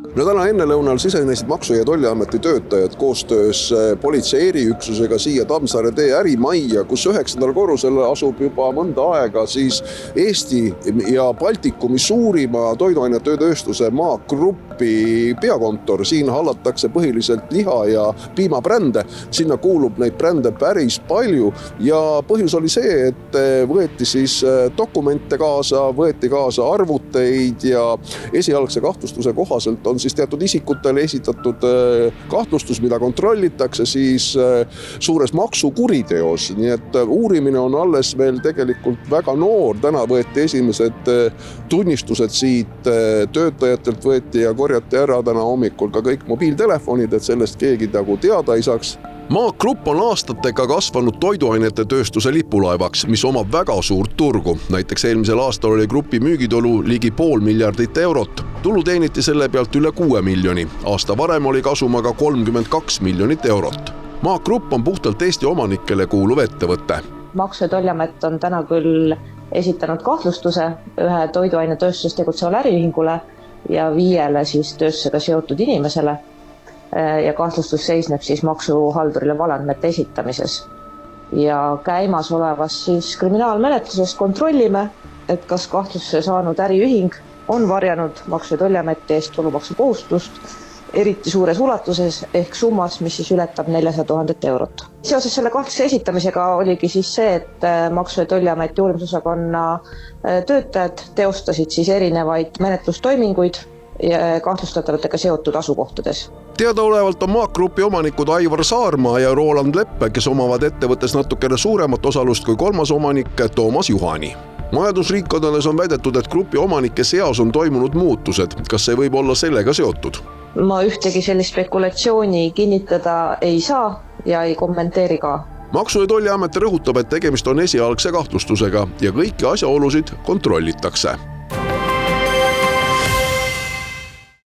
No täna ennelõunal sisenesid Maksu- ja Tolliameti töötajad koostöös politsei eriüksusega siia Tammsaare tee ärimajja, kus 9. korrusel asub juba mõnda aega siis Eesti ja Baltikumi suurima toiduainetööstuse Maak Grupi peakontor. Siin hallatakse põhiliselt liha- ja piimabrände. Sinna kuulub neid brände päris palju ja põhjus oli see, et võeti siis dokumente kaasa, võeti kaasa arvuteid ja esialgse kahtlustuse kohaselt on siis teatud isikutele esitatud kahtlustus, mida kontrollitakse siis suures maksukuriteos. Nii et uurimine on alles veel tegelikult väga noor. Täna võeti esimesed tunnistused siit töötajatelt võeti ja korjati ära täna hommikul ka kõik mobiiltelefonid, et sellest keegi teada ei saaks. Maak Grupp on aastatega kasvanud toiduainete tööstuse lipulaevaks, mis omab väga suurt turgu. Näiteks eelmisel aastal oli grupi müügitulu ligi 500 miljardit eurot. Tulu teeniti selle pealt üle 6 miljoni. Aasta varem oli kasum aga 32 miljonit eurot. Maak Grupp on puhtalt Eesti omanikele kuuluv ettevõte. Maksu- ja Tolliamet on täna küll esitanud kahtlustuse ühe toiduainetööstuses tegutsevale äriühingule ja 5 siis tööstusega seotud inimesele. Ja kahtlustus seisneb siis maksuhaldurile valeandmete esitamises. Ja käimas olevas siis kriminaalmenetluses kontrollime, et kas kahtlustuse saanud äriühing on varjanud Maksu- ja Tolliameti eest tulumaksukohustust eriti suures ulatuses ehk summas, mis siis ületab 400 000 eurot. Seoses selle kahtluse esitamisega oligi siis see, et Maksu- ja Tolliameti uurimisosakonna töötajad teostasid siis erinevaid menetlustoiminguid kahtlustatavatega seotud asukohtades. Teadaolevalt on Maak Grupi omanikud Aivar Saarmaa ja Roland Leppe, kes omavad ettevõttes natukene suuremat osalust kui kolmas omanik Toomas Juhani. Majandusringkondades on väidetud, et grupi omanike seas on toimunud muutused. Kas see võib olla sellega seotud? Ma ühtegi sellist spekulatsiooni kinnitada ei saa ja ei kommenteeri ka. Maksu- ja Tolliamet rõhutab, et tegemist on esialgse kahtlustusega ja kõiki asjaolusid kontrollitakse.